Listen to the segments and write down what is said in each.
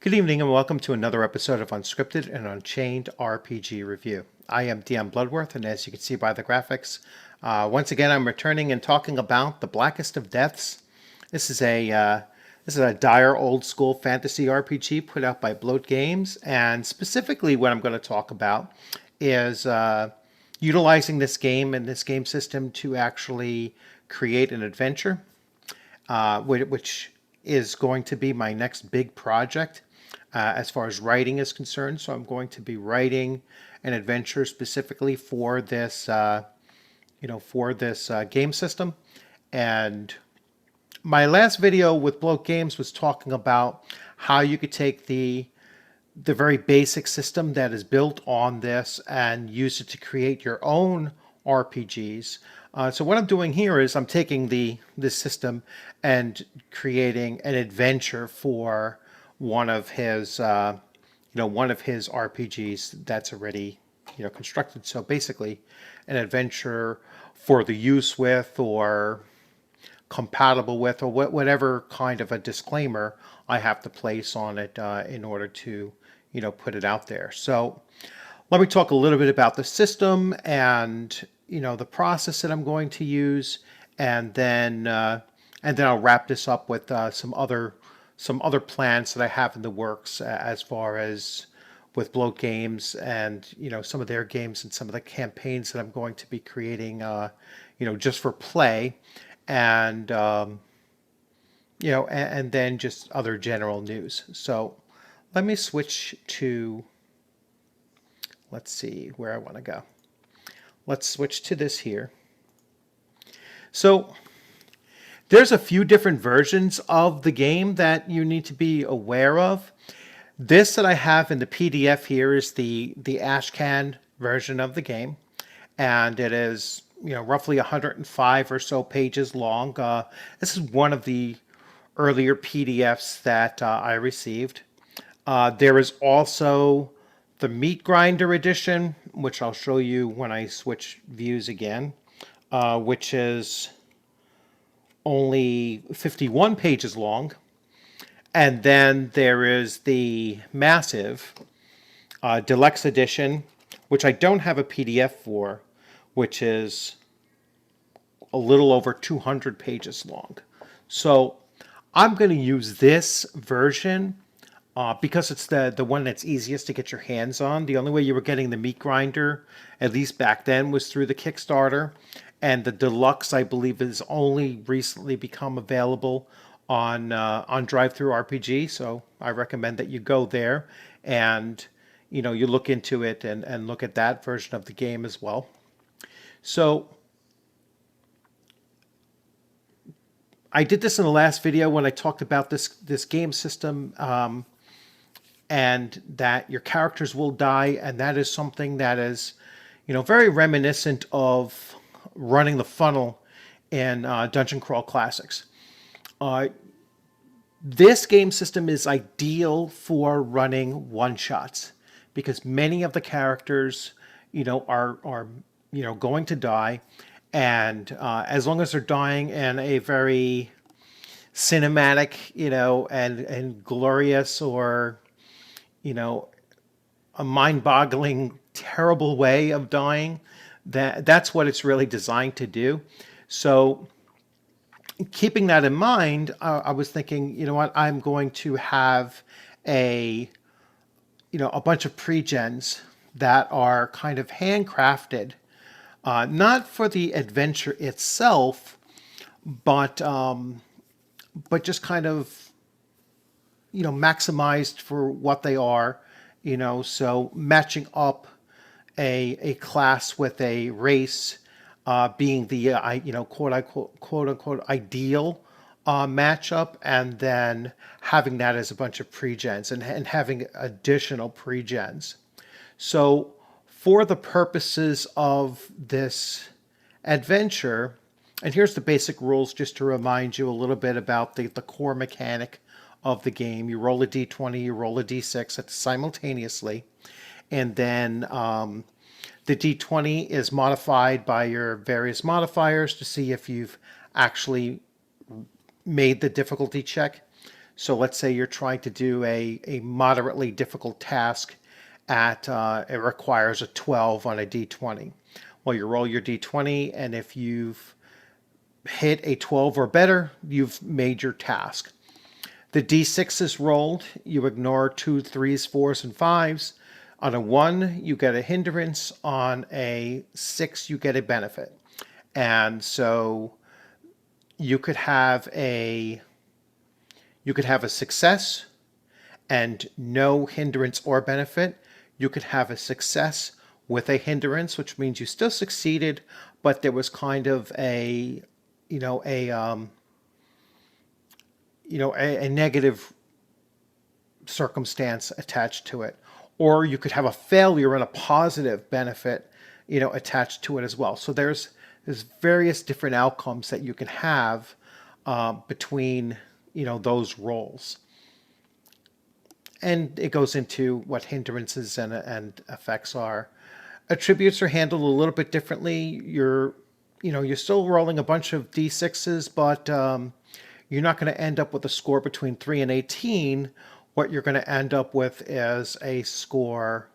Good evening and welcome to another episode of Unscripted and Unchained RPG Review. I am DM Bloodworth, and as you can see by the graphics, once again I'm returning and talking about the Blackest of Deaths. This is a dire old school fantasy RPG put out by Bloat Games, and specifically what I'm going to talk about is utilizing this game and this game system to actually create an adventure, which is going to be my next big project as far as writing is concerned. So I'm going to be writing an adventure specifically for this, game system. And my last video with Bloat Games was talking about how you could take the very basic system that is built on this and use it to create your own RPGs. So what I'm doing here is I'm taking this system and creating an adventure for one of his RPGs that's already constructed. So basically, an adventure for the use with or compatible with or whatever kind of a disclaimer I have to place on it in order to put it out there. So let me talk a little bit about the system and the process that I'm going to use, and then I'll wrap this up with some other plans that I have in the works as far as with Bloat Games and some of their games and some of the campaigns that I'm going to be creating just for play, and and then just other general news. So let me switch to, let's see where I want to go. Let's switch to this here. So there's a few different versions of the game that you need to be aware of. This that I have in the PDF here is the Ashcan version of the game, and it is roughly 105 or so pages long. This is one of the earlier PDFs that I received. There is also the Meat Grinder edition, which I'll show you when I switch views again, which is only 51 pages long. And then there is the massive deluxe edition, which I don't have a PDF for, which is a little over 200 pages long. So I'm going to use this version because it's the one that's easiest to get your hands on. The only way you were getting the Meat Grinder, at least back then, was through the Kickstarter. And the deluxe, I believe, has only recently become available on DriveThru RPG. So I recommend that you go there and you look into it and look at that version of the game as well. So I did this in the last video when I talked about this game system, and that your characters will die, and that is something that is very reminiscent of running the funnel in Dungeon Crawl Classics. This game system is ideal for running one-shots because many of the characters are going to die, and as long as they're dying in a very cinematic and glorious or a mind-boggling terrible way of dying, that's what it's really designed to do. So keeping that in mind, I was thinking, what, I'm going to have a bunch of pre-gens that are kind of handcrafted, not for the adventure itself, but just kind of maximized for what they are, so matching up a class with a race, being the quote unquote ideal matchup, and then having that as a bunch of pre-gens and having additional pre-gens. So for the purposes of this adventure, and here's the basic rules just to remind you a little bit about the core mechanic of the game. You roll a d20, you roll a d6 simultaneously, and then the d20 is modified by your various modifiers to see if you've actually made the difficulty check. So let's say you're trying to do a moderately difficult task at, it requires a 12 on a d20. Well, you roll your d20, and if you've hit a 12 or better, you've made your task. The d6 is rolled. You ignore 2, 3s, 4s, and 5s. On a 1, you get a hindrance. On a 6, you get a benefit. And so you could have a success and no hindrance or benefit. You could have a success with a hindrance, which means you still succeeded, but there was kind of a negative circumstance attached to it. Or you could have a failure and a positive benefit, attached to it as well. So there's various different outcomes that you can have between, those roles. And it goes into what hindrances and effects are. Attributes are handled a little bit differently. You're still rolling a bunch of d6s, but you're not going to end up with a score between 3 and 18. What you're going to end up with is a score,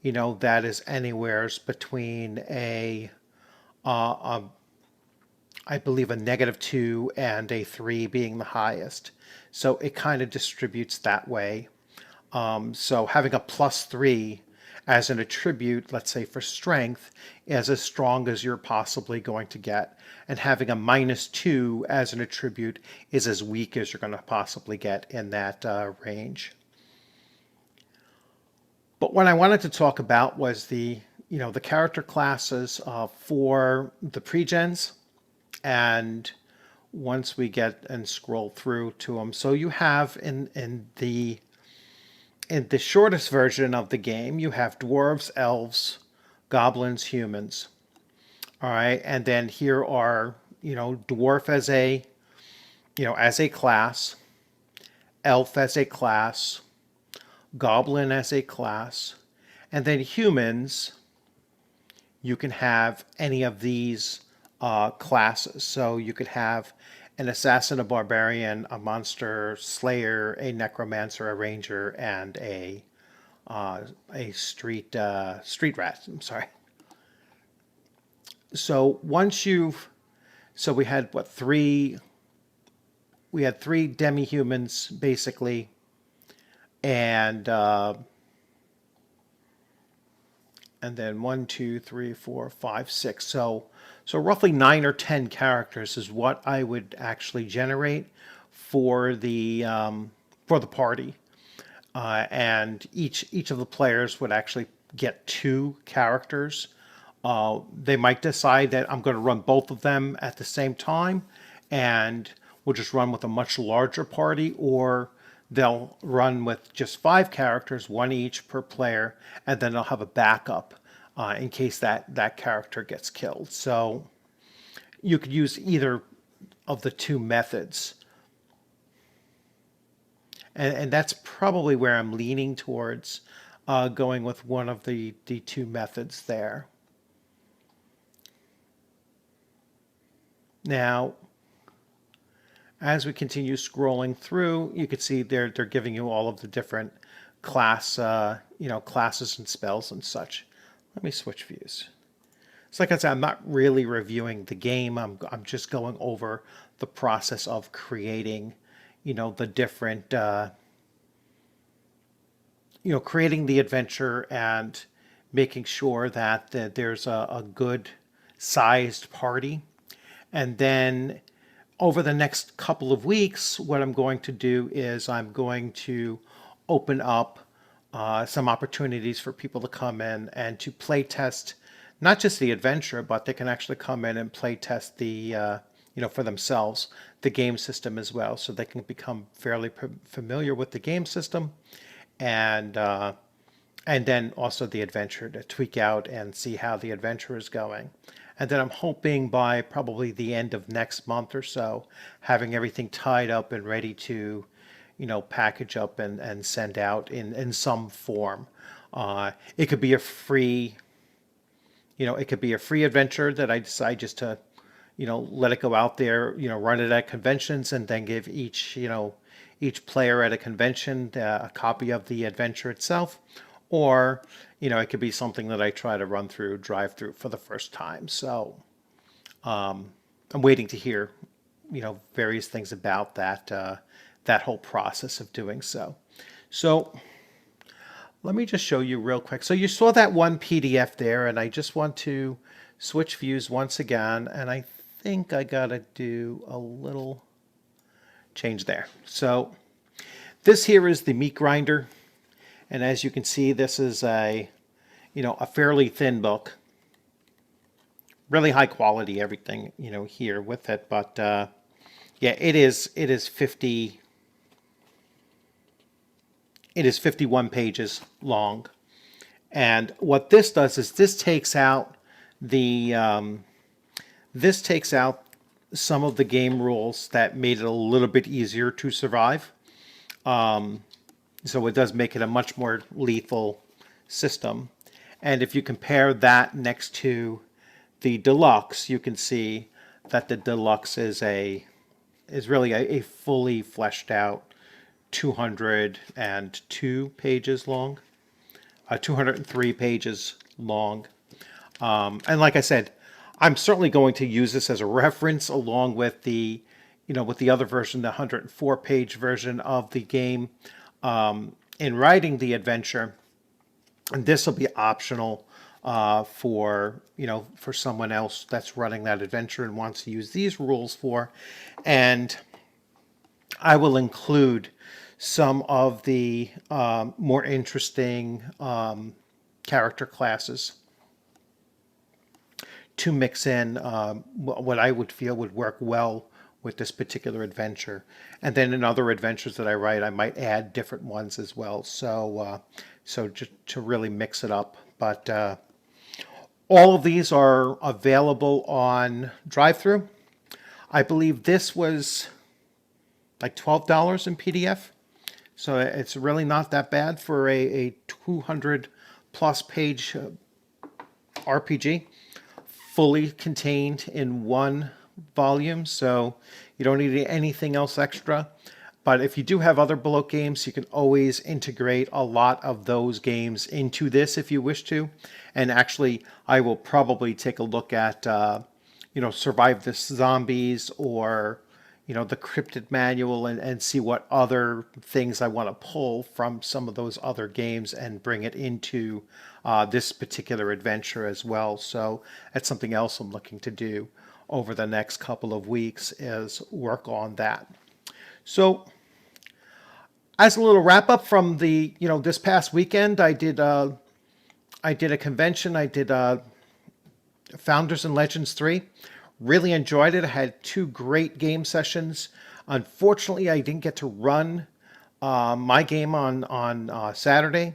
that is anywhere between I believe a -2 and a 3 being the highest. So it kind of distributes that way. So having a +3 as an attribute, let's say for strength, is as strong as you're possibly going to get. And having a -2 as an attribute is as weak as you're going to possibly get in that range. But what I wanted to talk about was the character classes for the pre-gens, and once we get and scroll through to them. So you have in the shortest version of the game, you have dwarves, elves, goblins, humans. All right, and then here are dwarf as a class, elf as a class, goblin as a class, and then humans. You can have any of these classes. So you could have an assassin, a barbarian, a monster slayer, a necromancer, a ranger, and a street rat. I'm sorry. So we had three demi-humans basically, and then 1, 2, 3, 4, 5, 6. So roughly 9 or 10 characters is what I would actually generate for the party, and each of the players would actually get 2 characters. They might decide that I'm going to run both of them at the same time, and we'll just run with a much larger party, or they'll run with just 5 characters, 1 each per player, and then they'll have a backup in case that character gets killed. So you could use either of the 2 methods. And that's probably where I'm leaning towards going with one of the 2 methods there. Now, as we continue scrolling through, you can see they're giving you all of the different classes and spells and such. Let me switch views. So like I said, I'm not really reviewing the game. I'm just going over the process of creating, the different, creating the adventure and making sure that there's a good sized party. And then over the next couple of weeks, what I'm going to do is I'm going to open up some opportunities for people to come in and to play test not just the adventure, but they can actually come in and play test the for themselves the game system as well, so they can become fairly familiar with the game system, and then also the adventure to tweak out and see how the adventure is going. And then I'm hoping by probably the end of next month or so, having everything tied up and ready to, package up and send out in some form. It could be a free, adventure that I decide just to, let it go out there, run it at conventions, and then give each player at a convention a copy of the adventure itself. Or, it could be something that I try to run through, drive through for the first time. So I'm waiting to hear, various things about that whole process of doing so. So let me just show you real quick. So you saw that one PDF there, and I just want to switch views once again, and I think I gotta do a little change there. So this here is the meat grinder, and as you can see, this is a fairly thin book, really high quality everything here with it, but yeah, it is 51 pages long. And what this does is this takes out some of the game rules that made it a little bit easier to survive. So it does make it a much more lethal system. And if you compare that next to the deluxe, you can see that the deluxe is really a fully fleshed out 202 pages long, 203 pages long. And like I said, I'm certainly going to use this as a reference along with the other version, the 104-page version of the game, in writing the adventure. And this will be optional for someone else that's running that adventure and wants to use these rules for. And I will include some of the more interesting character classes to mix in what I would feel would work well with this particular adventure. And then in other adventures that I write, I might add different ones as well. So just to really mix it up. But all of these are available on drive-through. I believe this was like $12 in PDF. So it's really not that bad for a 200 plus page RPG, fully contained in one volume. So you don't need anything else extra. But if you do have other Bloat games, you can always integrate a lot of those games into this if you wish to. And actually, I will probably take a look at, Survive the Zombies or, the Cryptid Manual and see what other things I want to pull from some of those other games and bring it into this particular adventure as well. So that's something else I'm looking to do over the next couple of weeks, is work on that. So as a little wrap up from the, this past weekend, I did a convention. I did Founders and Legends 3. Really enjoyed it. I had 2 great game sessions. Unfortunately, I didn't get to run my game on Saturday.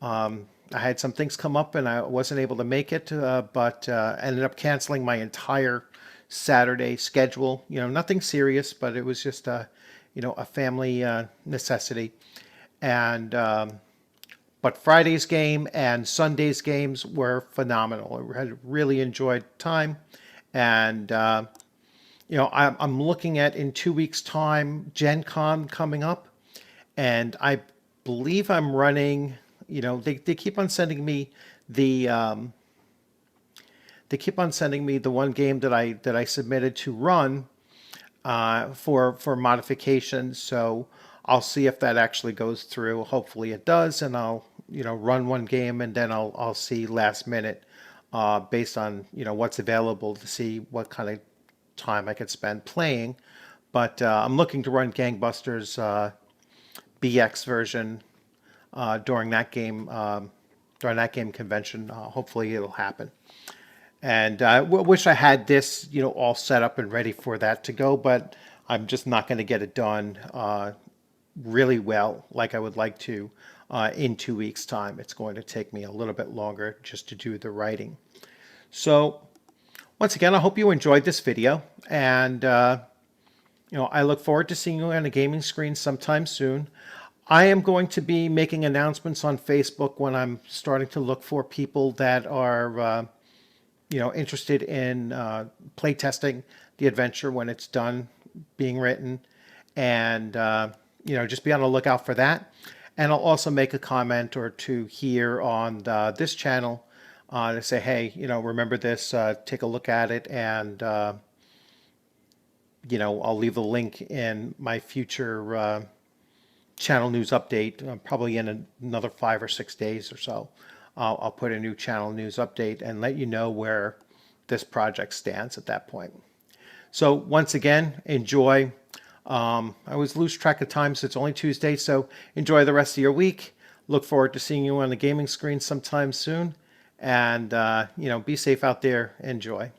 I had some things come up and I wasn't able to make it, but ended up canceling my entire Saturday schedule. Nothing serious, but it was just a family necessity. And but Friday's game and Sunday's games were phenomenal. I had really enjoyed time. And I'm looking at, in 2 weeks' time, Gen Con coming up, and I believe I'm running. They keep on sending me the one game that I submitted to run for modifications. So I'll see if that actually goes through. Hopefully it does, and I'll run one game, and then I'll see last minute based on what's available to see what kind of time I could spend playing. But I'm looking to run Gangbusters BX version during that game convention. Hopefully it'll happen. And I wish I had this all set up and ready for that to go, but I'm just not going to get it done really well like I would like to in 2 weeks' time. It's going to take me a little bit longer just to do the writing. So once again, I hope you enjoyed this video, and I look forward to seeing you on a gaming screen sometime soon. I am going to be making announcements on Facebook when I'm starting to look for people that are interested in playtesting the adventure when it's done being written, and just be on the lookout for that. And I'll also make a comment or two here on this channel to say, hey, remember this, take a look at it, and I'll leave a link in my future channel news update, probably in another 5 or 6 days or so. I'll put a new channel news update and let you know where this project stands at that point. So once again, enjoy. I always lose track of time, so it's only Tuesday, so enjoy the rest of your week. Look forward to seeing you on the gaming screen sometime soon. And, be safe out there. Enjoy.